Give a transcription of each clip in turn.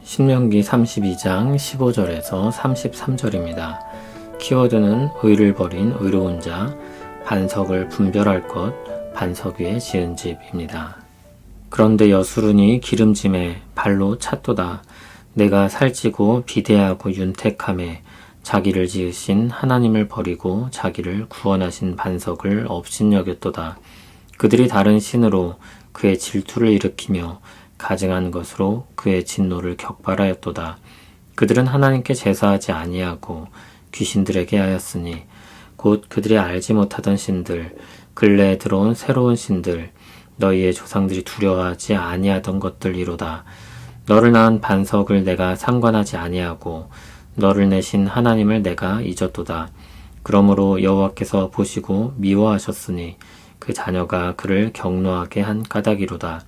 신명기 32장 15절에서 33절입니다. 키워드는 의를 버린 의로운 자, 반석을 분별할 것, 반석 위에 지은 집입니다. 그런데 여수run이 기름짐에 발로 찼도다. 내가 살찌고 비대하고 윤택함에 자기를 지으신 하나님을 버리고 자기를 구원하신 반석을 업신여겼도다. 그들이 다른 신으로 그의 질투를 일으키며 가증한 것으로 그의 진노를 격발하였도다. 그들은 하나님께 제사하지 아니하고 귀신들에게 하였으니 곧 그들이 알지 못하던 신들, 근래에 들어온 새로운 신들, 너희의 조상들이 두려워하지 아니하던 것들이로다. 너를 낳은 반석을 내가 상관하지 아니하고 너를 내신 하나님을 내가 잊었도다. 그러므로 여호와께서 보시고 미워하셨으니 그 자녀가 그를 경노하게 한 까닭이로다.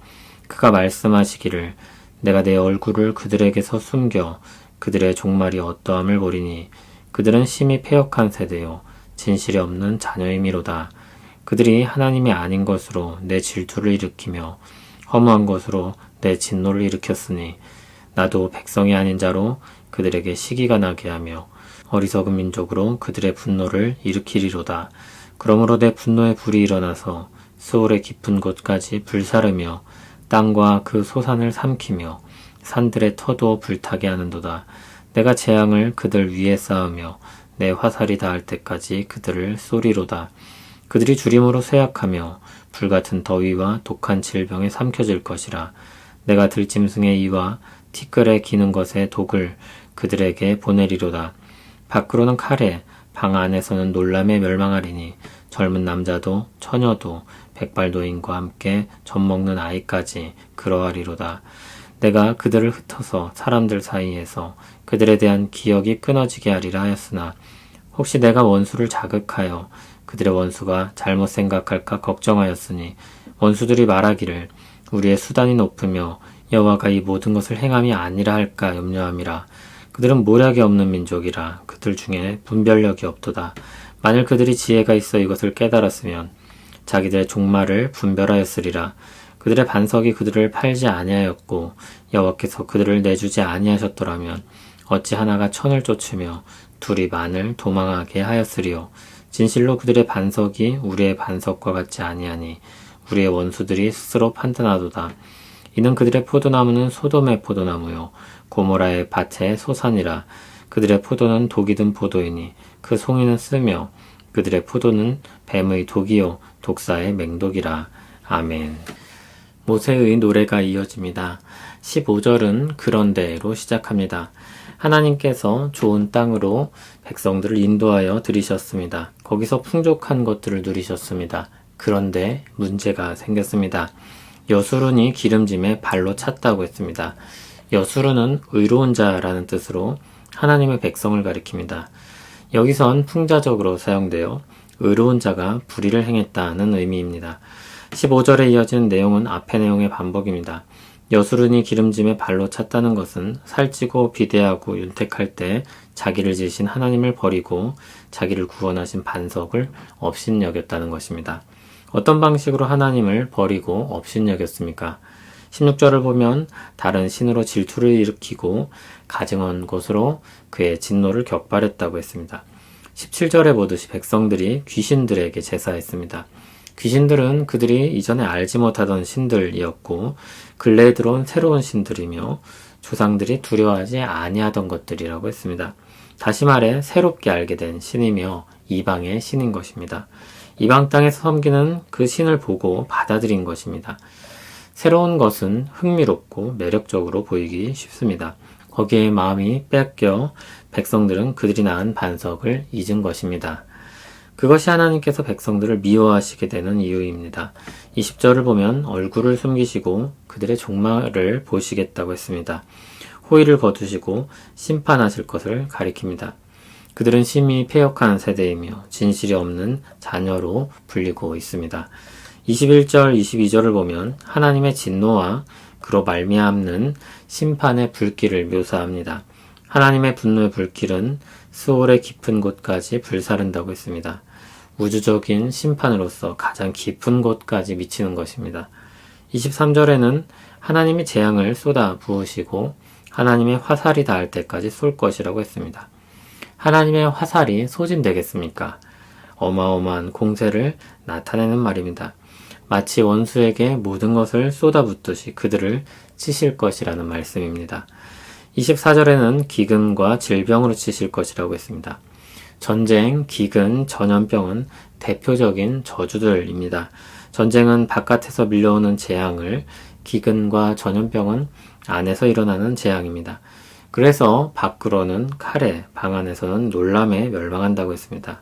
그가 말씀하시기를 내가 내 얼굴을 그들에게서 숨겨 그들의 종말이 어떠함을 보리니 그들은 심히 패역한 세대요 진실이 없는 자녀임이로다. 그들이 하나님이 아닌 것으로 내 질투를 일으키며 허무한 것으로 내 진노를 일으켰으니 나도 백성이 아닌 자로 그들에게 시기가 나게 하며 어리석은 민족으로 그들의 분노를 일으키리로다. 그러므로 내 분노의 불이 일어나서 스올의 깊은 곳까지 불사르며 땅과 그 소산을 삼키며 산들의 터도 불타게 하는도다. 내가 재앙을 그들 위에 쌓으며 내 화살이 닿을 때까지 그들을 쏘리로다. 그들이 주림으로 쇠약하며 불같은 더위와 독한 질병에 삼켜질 것이라. 내가 들짐승의 이와 티끌에 기는 것의 독을 그들에게 보내리로다. 밖으로는 칼에, 방 안에서는 놀람에 멸망하리니 젊은 남자도 처녀도 백발노인과 함께 젖먹는 아이까지 그러하리로다. 내가 그들을 흩어서 사람들 사이에서 그들에 대한 기억이 끊어지게 하리라 하였으나 혹시 내가 원수를 자극하여 그들의 원수가 잘못 생각할까 걱정하였으니 원수들이 말하기를 우리의 수단이 높으며 여호와가 이 모든 것을 행함이 아니라 할까 염려함이라. 그들은 모략이 없는 민족이라 그들 중에 분별력이 없도다. 만일 그들이 지혜가 있어 이것을 깨달았으면 자기들의 종말을 분별하였으리라. 그들의 반석이 그들을 팔지 아니하였고 여호와께서 그들을 내주지 아니하셨더라면 어찌 하나가 천을 쫓으며 둘이 만을 도망하게 하였으리요. 진실로 그들의 반석이 우리의 반석과 같지 아니하니 우리의 원수들이 스스로 판단하도다. 이는 그들의 포도나무는 소돔의 포도나무요 고모라의 밭의 소산이라. 그들의 포도는 독이 든 포도이니 그 송이는 쓰며 그들의 포도는 뱀의 독이요 독사의 맹독이라. 아멘. 모세의 노래가 이어집니다. 15절은 그런데로 시작합니다. 하나님께서 좋은 땅으로 백성들을 인도하여 들이셨습니다. 거기서 풍족한 것들을 누리셨습니다. 그런데 문제가 생겼습니다. 여수run이 기름짐에 발로 찼다고 했습니다. 여수run은 의로운 자라는 뜻으로 하나님의 백성을 가리킵니다. 여기선 풍자적으로 사용되어 의로운 자가 불의를 행했다는 의미입니다. 15절에 이어지는 내용은 앞의 내용의 반복입니다. 여수run이 기름짐에 발로 찼다는 것은 살찌고 비대하고 윤택할 때 자기를 지으신 하나님을 버리고 자기를 구원하신 반석을 업신여겼다는 것입니다. 어떤 방식으로 하나님을 버리고 업신여겼습니까? 16절을 보면 다른 신으로 질투를 일으키고 가증한 것으로 그의 진노를 격발했다고 했습니다. 17절에 보듯이 백성들이 귀신들에게 제사했습니다. 귀신들은 그들이 이전에 알지 못하던 신들이었고 근래에 들어온 새로운 신들이며 조상들이 두려워하지 아니하던 것들이라고 했습니다. 다시 말해 새롭게 알게 된 신이며 이방의 신인 것입니다. 이방 땅에서 섬기는 그 신을 보고 받아들인 것입니다. 새로운 것은 흥미롭고 매력적으로 보이기 쉽습니다. 거기에 마음이 뺏겨 백성들은 그들이 낳은 반석을 잊은 것입니다. 그것이 하나님께서 백성들을 미워하시게 되는 이유입니다. 20절을 보면 얼굴을 숨기시고 그들의 종말을 보시겠다고 했습니다. 호의를 거두시고 심판하실 것을 가리킵니다. 그들은 심히 패역한 세대이며 진실이 없는 자녀로 불리고 있습니다. 21절, 22절을 보면 하나님의 진노와 그로 말미암는 심판의 불길을 묘사합니다. 하나님의 분노의 불길은 스올의 깊은 곳까지 불사른다고 했습니다. 우주적인 심판으로서 가장 깊은 곳까지 미치는 것입니다. 23절에는 하나님이 재앙을 쏟아 부으시고 하나님의 화살이 닿을 때까지 쏠 것이라고 했습니다. 하나님의 화살이 소진되겠습니까? 어마어마한 공세를 나타내는 말입니다. 마치 원수에게 모든 것을 쏟아붓듯이 그들을 치실 것이라는 말씀입니다. 24절에는 기근과 질병으로 치실 것이라고 했습니다. 전쟁, 기근, 전염병은 대표적인 저주들입니다. 전쟁은 바깥에서 밀려오는 재앙을, 기근과 전염병은 안에서 일어나는 재앙입니다. 그래서 밖으로는 칼에, 방 안에서는 놀람에 멸망한다고 했습니다.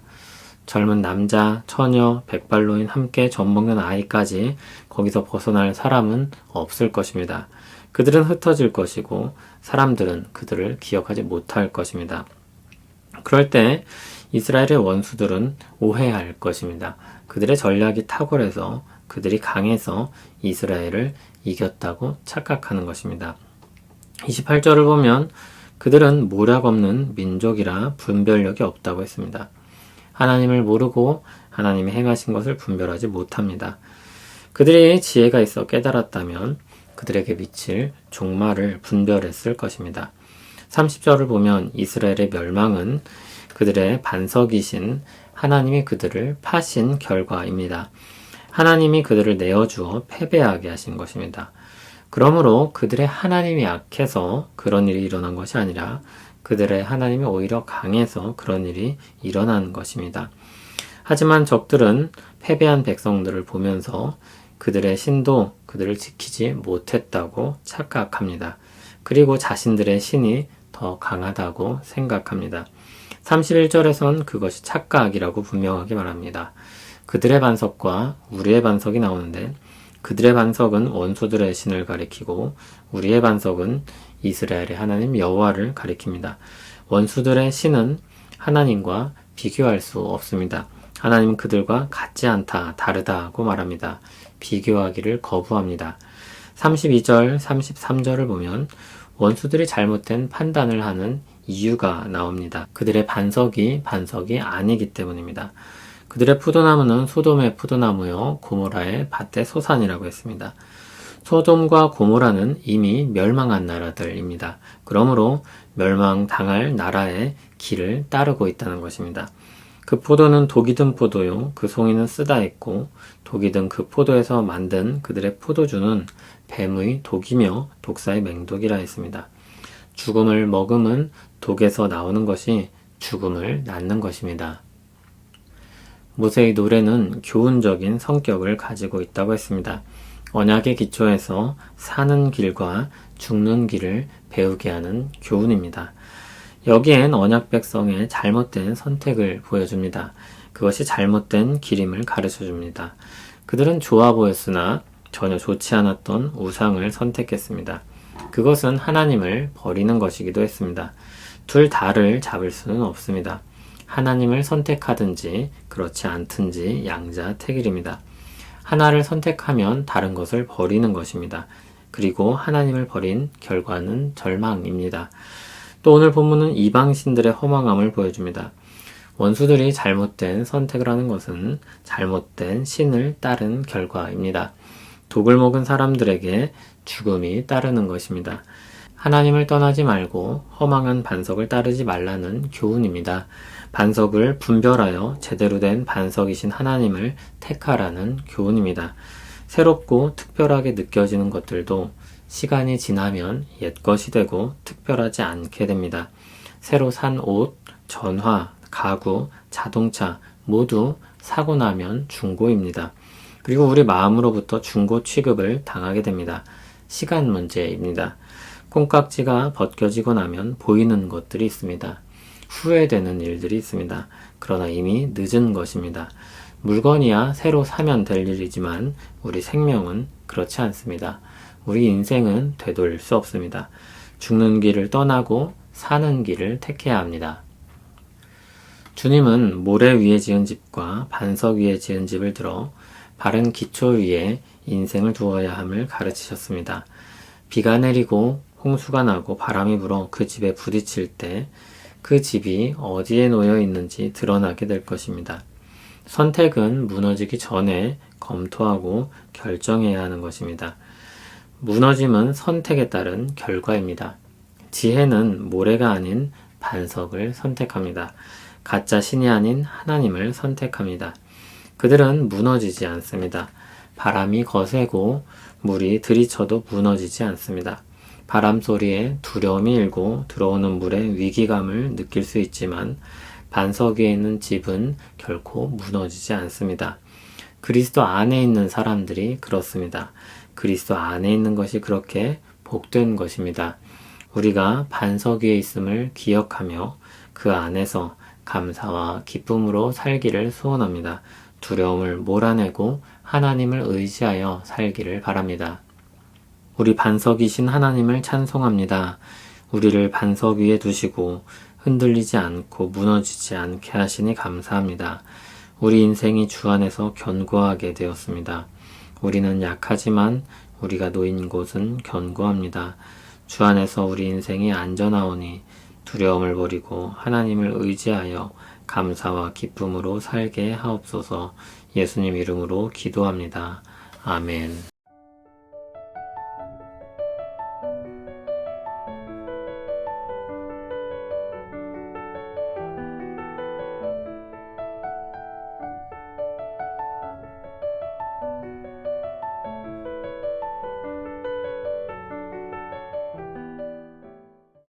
젊은 남자, 처녀, 백발노인 함께 젖먹는 아이까지 거기서 벗어날 사람은 없을 것입니다. 그들은 흩어질 것이고 사람들은 그들을 기억하지 못할 것입니다. 그럴 때 이스라엘의 원수들은 오해할 것입니다. 그들의 전략이 탁월해서 그들이 강해서 이스라엘을 이겼다고 착각하는 것입니다. 28절을 보면 그들은 모략 없는 민족이라 분별력이 없다고 했습니다. 하나님을 모르고 하나님이 행하신 것을 분별하지 못합니다. 그들이 지혜가 있어 깨달았다면 그들에게 미칠 종말을 분별했을 것입니다. 30절을 보면 이스라엘의 멸망은 그들의 반석이신 하나님이 그들을 파신 결과입니다. 하나님이 그들을 내어주어 패배하게 하신 것입니다. 그러므로 그들의 하나님이 약해서 그런 일이 일어난 것이 아니라 그들의 하나님이 오히려 강해서 그런 일이 일어난 것입니다. 하지만 적들은 패배한 백성들을 보면서 그들의 신도 그들을 지키지 못했다고 착각합니다. 그리고 자신들의 신이 더 강하다고 생각합니다. 31절에선 그것이 착각이라고 분명하게 말합니다. 그들의 반석과 우리의 반석이 나오는데 그들의 반석은 원수들의 신을 가리키고 우리의 반석은 이스라엘의 하나님 여호와를 가리킵니다. 원수들의 신은 하나님과 비교할 수 없습니다. 하나님은 그들과 같지 않다, 다르다고 말합니다. 비교하기를 거부합니다. 32절, 33절을 보면 원수들이 잘못된 판단을 하는 이유가 나옵니다. 그들의 반석이 아니기 때문입니다. 그들의 포도나무는 소돔의 포도나무요 고모라의 밭의 소산이라고 했습니다. 소돔과 고모라는 이미 멸망한 나라들입니다. 그러므로 멸망당할 나라의 길을 따르고 있다는 것입니다. 그 포도는 독이 든 포도요 그 송이는 쓰다 했고 독이 든 그 포도에서 만든 그들의 포도주는 뱀의 독이며 독사의 맹독이라 했습니다. 죽음을 머금은 독에서 나오는 것이 죽음을 낳는 것입니다. 모세의 노래는 교훈적인 성격을 가지고 있다고 했습니다. 언약의 기초에서 사는 길과 죽는 길을 배우게 하는 교훈입니다. 여기엔 언약 백성의 잘못된 선택을 보여줍니다. 그것이 잘못된 길임을 가르쳐줍니다. 그들은 좋아 보였으나 전혀 좋지 않았던 우상을 선택했습니다. 그것은 하나님을 버리는 것이기도 했습니다. 둘 다를 잡을 수는 없습니다. 하나님을 선택하든지 그렇지 않든지 양자택일입니다. 하나를 선택하면 다른 것을 버리는 것입니다. 그리고 하나님을 버린 결과는 절망입니다. 또 오늘 본문은 이방신들의 허망함을 보여줍니다. 원수들이 잘못된 선택을 하는 것은 잘못된 신을 따른 결과입니다. 독을 먹은 사람들에게 죽음이 따르는 것입니다. 하나님을 떠나지 말고 허망한 반석을 따르지 말라는 교훈입니다. 반석을 분별하여 제대로 된 반석이신 하나님을 택하라는 교훈입니다. 새롭고 특별하게 느껴지는 것들도 시간이 지나면 옛것이 되고 특별하지 않게 됩니다. 새로 산 옷, 전화, 가구, 자동차 모두 사고 나면 중고입니다. 그리고 우리 마음으로부터 중고 취급을 당하게 됩니다. 시간 문제입니다. 콩깍지가 벗겨지고 나면 보이는 것들이 있습니다. 후회되는 일들이 있습니다. 그러나 이미 늦은 것입니다. 물건이야 새로 사면 될 일이지만 우리 생명은 그렇지 않습니다. 우리 인생은 되돌릴 수 없습니다. 죽는 길을 떠나고 사는 길을 택해야 합니다. 주님은 모래 위에 지은 집과 반석 위에 지은 집을 들어 바른 기초 위에 인생을 두어야 함을 가르치셨습니다. 비가 내리고 홍수가 나고 바람이 불어 그 집에 부딪힐 때 그 집이 어디에 놓여 있는지 드러나게 될 것입니다. 선택은 무너지기 전에 검토하고 결정해야 하는 것입니다. 무너짐은 선택에 따른 결과입니다. 지혜는 모래가 아닌 반석을 선택합니다. 가짜 신이 아닌 하나님을 선택합니다. 그들은 무너지지 않습니다. 바람이 거세고 물이 들이쳐도 무너지지 않습니다. 바람 소리에 두려움이 일고 들어오는 물에 위기감을 느낄 수 있지만 반석 위에 있는 집은 결코 무너지지 않습니다. 그리스도 안에 있는 사람들이 그렇습니다. 그리스도 안에 있는 것이 그렇게 복된 것입니다. 우리가 반석 위에 있음을 기억하며 그 안에서 감사와 기쁨으로 살기를 소원합니다. 두려움을 몰아내고 하나님을 의지하여 살기를 바랍니다. 우리 반석이신 하나님을 찬송합니다. 우리를 반석 위에 두시고 흔들리지 않고 무너지지 않게 하시니 감사합니다. 우리 인생이 주 안에서 견고하게 되었습니다. 우리는 약하지만 우리가 놓인 곳은 견고합니다. 주 안에서 우리 인생이 안전하오니 두려움을 버리고 하나님을 의지하여 감사와 기쁨으로 살게 하옵소서. 예수님 이름으로 기도합니다. 아멘.